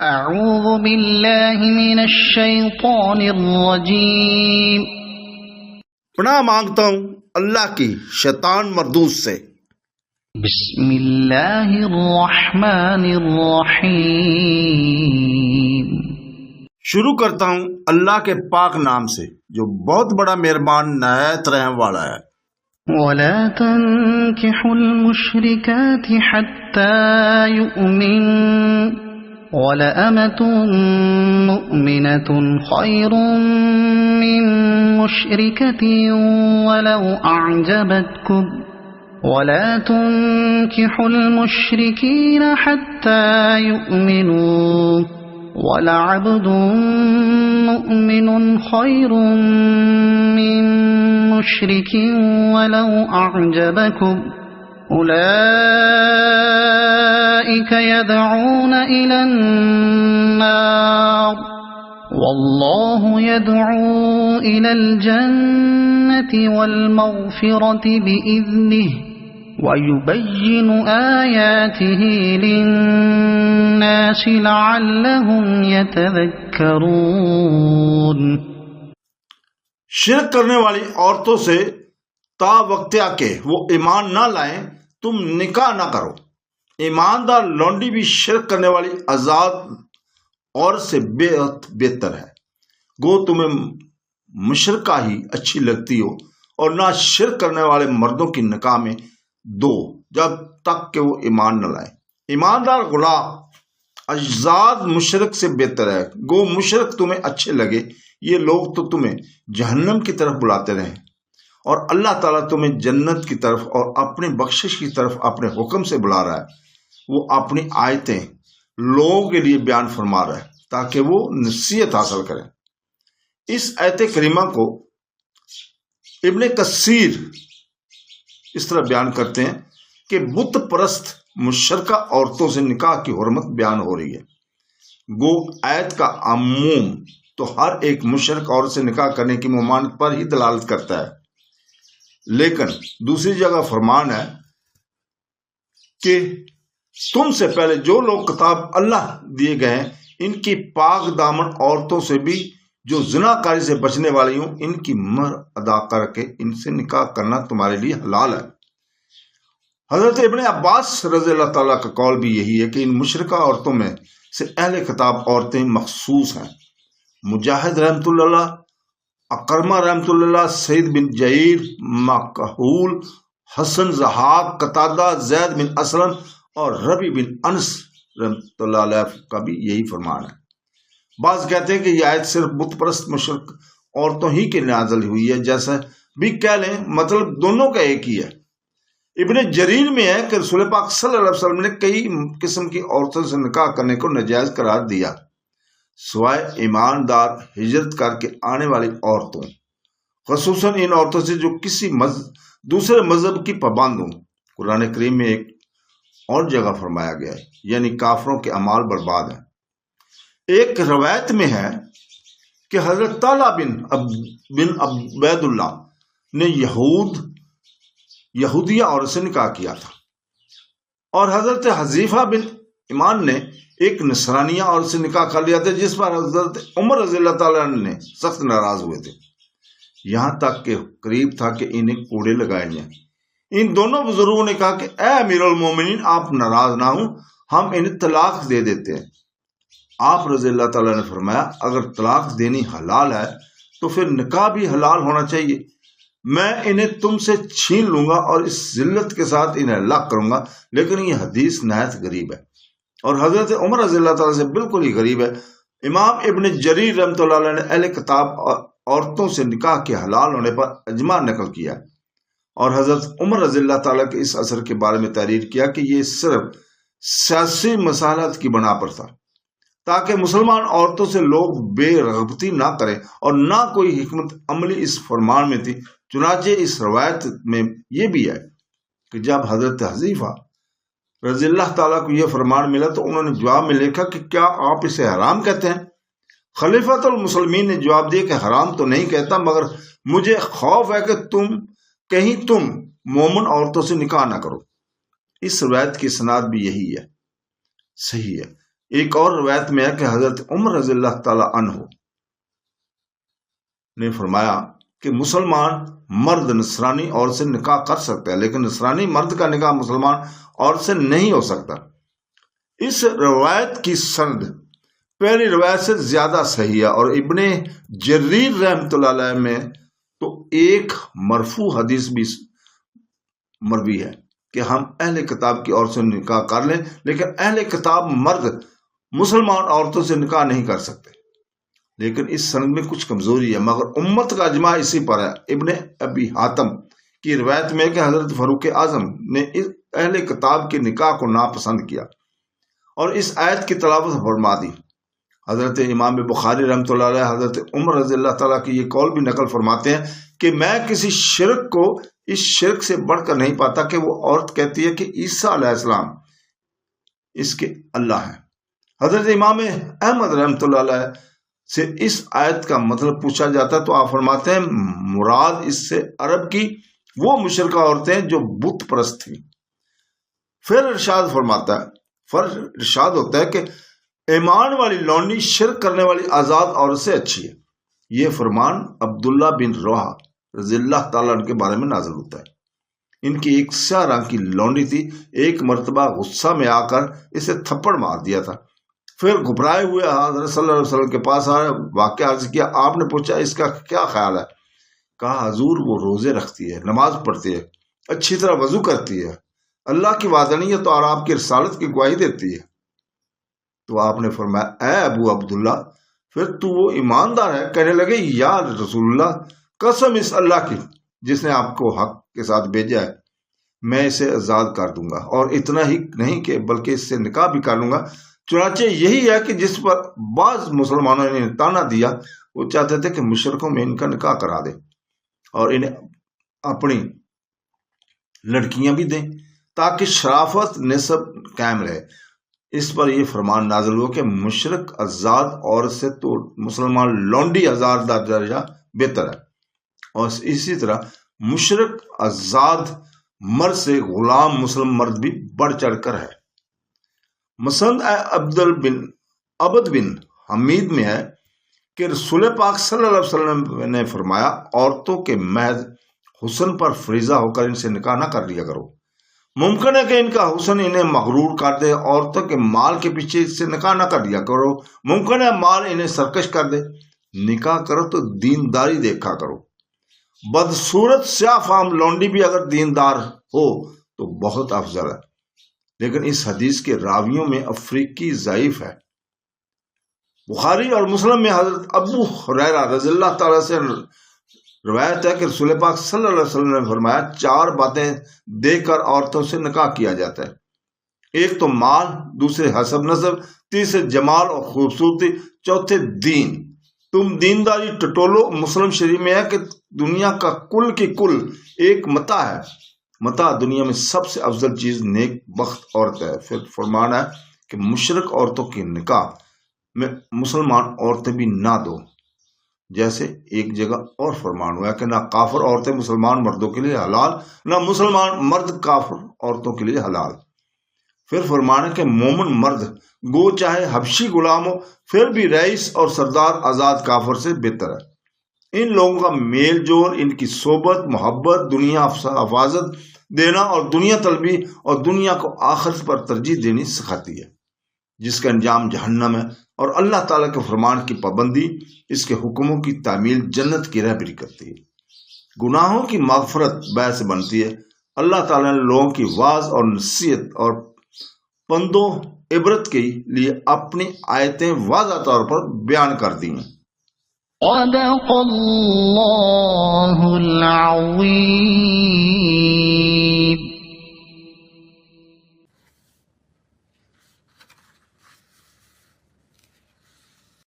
اعوذ باللہ من الشیطان الرجیم۔ پناہ مانگتا ہوں اللہ کی شیطان مردود سے۔ بسم اللہ الرحمن الرحیم۔ شروع کرتا ہوں اللہ کے پاک نام سے جو بہت بڑا مہربان نہایت رحم والا ہے۔ ولا تنكحوا المشركات حتى يؤمن ولأمة مؤمنة خير من مشركة ولو أعجبتكم ولا تنكحوا المشركين حتى يؤمنوا ولعبد مؤمن خير من مشرك ولو أعجبكم أولئك يدعون إلى النار والله يدعو إلى الجنة والمغفرة بإذنه ويبين آياته للناس لعلهم يتذكرون۔ شرک کرنے والی عورتوں سے تا وقت کے وہ ایمان نہ لائیں تم نکاح نہ کرو۔ ایماندار لونڈی بھی شرک کرنے والی آزاد عورت سے بہتر ہے۔ گو تمہیں مشرکہ ہی اچھی لگتی ہو اور نہ شرک کرنے والے مردوں کی نکاح میں دو جب تک کہ وہ ایمان نہ لائیں۔ ایماندار غلام آزاد مشرک سے بہتر ہے۔ گو مشرک تمہیں اچھے لگے، یہ لوگ تو تمہیں جہنم کی طرف بلاتے رہیں، اور اللہ تعالیٰ تمہیں جنت کی طرف اور اپنی بخشش کی طرف اپنے حکم سے بلا رہا ہے۔ وہ اپنی آیتیں لوگوں کے لیے بیان فرما رہا ہے تاکہ وہ نصیحت حاصل کریں۔ اس آیت کریمہ کو ابن کثیر اس طرح بیان کرتے ہیں کہ بت پرست مشرکہ عورتوں سے نکاح کی حرمت بیان ہو رہی ہے۔ گو آیت کا عموم تو ہر ایک مشرک عورت سے نکاح کرنے کی ممانعت پر ہی دلالت کرتا ہے، لیکن دوسری جگہ فرمان ہے کہ تم سے پہلے جو لوگ کتاب اللہ دیے گئے ہیں ان کی پاک دامن عورتوں سے بھی جو زنا کاری سے بچنے والی ہوں ان کی مہر ادا کر کے ان سے نکاح کرنا تمہارے لیے حلال ہے۔ حضرت ابن عباس رضی اللہ تعالیٰ کا قول بھی یہی ہے کہ ان مشرکہ عورتوں میں سے اہل کتاب عورتیں مخصوص ہیں۔ مجاہد رحمۃ اللہ، اکرمہ رحمۃ اللہ، سعید بن جعیر، مکحول، حسن ضحاک، قتادہ، زید بن اسلم اور ربی بن انس رحمۃ اللہ علیہ کا بھی یہی فرمان ہے۔ بعض کہتے ہیں کہ یہ آیت صرف بت پرست مشرک عورتوں ہی کے نازل ہوئی ہے، جیسا بھی کہہ لیں، مطلب دونوں کا ایک ہی ہے۔ ابن جریر میں ہے کہ رسول پاک صلی اللہ علیہ وسلم نے کئی قسم کی عورتوں سے نکاح کرنے کو ناجائز قرار دیا، سوائے ایماندار ہجرت کر کے آنے والی عورتوں، خصوصاً ان عورتوں سے جو کسی دوسرے مذہب کی پابند ہوں۔ قرآن کریم میں ایک اور جگہ فرمایا گیا ہے، یعنی کافروں کے اعمال برباد ہیں۔ ایک روایت میں ہے کہ حضرت طلحہ بن عبید اللہ نے یہودیہ عورت سے نکاح کیا تھا، اور حضرت حذیفہ بن ایمان نے ایک نصرانیہ عورت سے نکاح کر لیا تھا، جس پر حضرت عمر رضی اللہ تعالیٰ نے سخت ناراض ہوئے تھے، یہاں تک کہ قریب تھا کہ انہیں کوڑے لگائے جائیں۔ ان دونوں بزرگوں نے کہا کہ اے امیر المومنین، آپ ناراض نہ ہوں، ہم انہیں طلاق دے دیتے ہیں۔ آپ رضی اللہ تعالیٰ نے فرمایا اگر طلاق دینی حلال ہے تو پھر نکاح بھی حلال ہونا چاہیے۔ میں انہیں تم سے چھین لوں گا اور اس ذلت کے ساتھ انہیں ہلاک کروں گا، لیکن یہ حدیث نہایت غریب ہے اور حضرت عمر رضی اللہ تعالیٰ سے بالکل ہی غریب ہے۔ امام ابن جریر رحمۃ اللہ علیہ نے اہل کتاب عورتوں سے نکاح کے حلال ہونے پر اجماع نقل کیا ہے، اور حضرت عمر رضی اللہ تعالیٰ کے اس اثر کے بارے میں تحریر کیا کہ یہ صرف سیاسی مصالحت کی بنا پر تھا تاکہ مسلمان عورتوں سے لوگ بے رغبتی نہ کریں، اور نہ کوئی حکمت عملی اس فرمان میں تھی۔ چنانچہ اس روایت میں یہ بھی ہے کہ جب حضرت حذیفہ رضی اللہ تعالیٰ کو یہ فرمان ملا تو انہوں نے جواب میں لکھا کہ کیا آپ اسے حرام کہتے ہیں؟ خلیفۃ المسلمین نے جواب دیا کہ حرام تو نہیں کہتا، مگر مجھے خوف ہے کہ کہیں تم مومن عورتوں سے نکاح نہ کرو۔ اس روایت کی سند بھی یہی ہے، صحیح ہے۔ ایک اور روایت میں ہے کہ حضرت عمر رضی اللہ تعالی عنہ نے فرمایا کہ مسلمان مرد نصرانی عورت سے نکاح کر سکتا ہے، لیکن نصرانی مرد کا نکاح مسلمان عورت سے نہیں ہو سکتا۔ اس روایت کی سند پہلی روایت سے زیادہ صحیح ہے، اور ابن جریر رحمۃ اللہ علیہ میں تو ایک مرفوع حدیث بھی مروی ہے کہ ہم اہل کتاب کی عورت سے نکاح کر لیں، لیکن اہل کتاب مرد مسلمان عورتوں سے نکاح نہیں کر سکتے۔ لیکن اس سند میں کچھ کمزوری ہے، مگر امت کا اجماع اسی پر ہے۔ ابن ابی حاتم کی روایت میں کہ حضرت فاروق اعظم نے اہل کتاب کے نکاح کو ناپسند کیا اور اس آیت کی تلاوت فرما دی۔ حضرت امام بخاری رحمۃ اللہ علیہ حضرت عمر رضی اللہ تعالیٰ کی یہ قول بھی نقل فرماتے ہیں کہ میں کسی شرک کو اس شرک سے بڑھ کر نہیں پاتا کہ وہ عورت کہتی ہے کہ عیسیٰ علیہ السلام اس کے اللہ ہیں۔ حضرت امام احمد رحمۃ اللہ علیہ سے اس آیت کا مطلب پوچھا جاتا تو آپ فرماتے ہیں مراد اس سے عرب کی وہ مشرکہ عورتیں جو بت پرست تھیں۔ پھر ارشاد فرماتا ہے، ارشاد ہوتا ہے کہ ایمان والی لونڈی شرک کرنے والی آزاد عورت سے اچھی ہے۔ یہ فرمان عبداللہ بن روحہ رضی اللہ تعالیٰ عنہ کے بارے میں نازل ہوتا ہے۔ ان کی ایک سیاہ رنگ کی لونڈی تھی، ایک مرتبہ غصہ میں آ کر اسے تھپڑ مار دیا تھا، پھر گھبرائے ہوئے حضرت صلی اللہ علیہ وسلم کے پاس آیا، واقعہ عرض کیا۔ آپ نے پوچھا اس کا کیا خیال ہے؟ کہا حضور وہ روزے رکھتی ہے، نماز پڑھتی ہے، اچھی طرح وضو کرتی ہے، اللہ کی وحدانیت اور آپ کی رسالت کی گواہی دیتی ہے۔ تو آپ نے فرمایا اے ابو عبداللہ پھر تو وہ ایماندار ہے؟ کہنے لگے یا رسول اللہ قسم اس اللہ کی جس نے آپ کو حق کے ساتھ بھیجا ہے، میں اسے آزاد کر دوں گا، اور اتنا ہی نہیں کہ بلکہ اس سے نکاح بھی کر لوں گا۔ چنانچہ یہی ہے کہ جس پر بعض مسلمانوں نے تانا دیا، وہ چاہتے تھے کہ مشرکوں میں ان کا نکاح کرا دیں اور انہیں اپنی لڑکیاں بھی دیں تاکہ شرافت نسب قائم رہے۔ اس پر یہ فرمان نازل ہوا کہ مشرک آزاد عورت سے تو مسلمان لونڈی آزاد درجہ بہتر ہے، اور اسی طرح مشرک آزاد مرد سے غلام مسلم مرد بھی بڑھ چڑھ کر ہے۔ مسند عبد بن حمید میں ہے کہ رسول پاک صلی اللہ علیہ وسلم نے فرمایا عورتوں کے محض حسن پر فریضہ ہو کر ان سے نکاح نہ کر لیا کرو، ممکن ہے کہ ان کا حسن انہیں مغرور کر دے۔ عورتوں کے مال کے پیچھے اس سے نکاح نہ کر لیا کرو، ممکن ہے مال انہیں سرکش کر دے۔ نکاح کرو تو دینداری دیکھا کرو۔ بدصورت سیاہ فام لونڈی بھی اگر دیندار ہو تو بہت افضل ہے، لیکن اس حدیث کے راویوں میں افریقی ضعیف ہے۔ بخاری اور مسلم میں حضرت ابو ہریرہ رضی اللہ تعالیٰ سے روایت ہے کہ رسول پاک صلی اللہ علیہ وسلم نے فرمایا 4 باتیں دے کر عورتوں سے نکاح کیا جاتا ہے، ایک تو مال، دوسرے حسب نسب، تیسرے جمال اور خوبصورتی، چوتھے دین۔ تم دینداری ٹٹولو۔ مسلم شریف میں ہے کہ دنیا کا کل کی کل ایک متاع ہے، متاع دنیا میں سب سے افضل چیز نیک بخت عورت ہے۔ پھر فرمانا ہے کہ مشرک عورتوں کے نکاح میں مسلمان عورتیں بھی نہ دو، جیسے ایک جگہ اور فرمان ہوا ہے کہ نہ کافر عورتیں مسلمان مردوں کے لیے حلال، نہ مسلمان مرد کافر عورتوں کے لیے حلال۔ پھر فرمانا کہ مومن مرد گو چاہے حبشی غلام ہو پھر بھی رئیس اور سردار آزاد کافر سے بہتر ہے۔ ان لوگوں کا میل جول، ان کی صحبت، محبت، دنیا حفاظت دینا اور دنیا طلبی اور دنیا کو آخرت پر ترجیح دینی سکھاتی ہے، جس کا انجام جہنم ہے، اور اللہ تعالیٰ کے فرمان کی پابندی اس کے حکموں کی تعمیل جنت کی رہبری کرتی ہے۔ گناہوں کی مغفرت باعث بنتی ہے۔ اللہ تعالیٰ نے لوگوں کی واعظ اور نصیحت اور پند و عبرت کے لیے اپنی آیتیں واضح طور پر بیان کر دی ہیں۔ صدق اللہ العظیم۔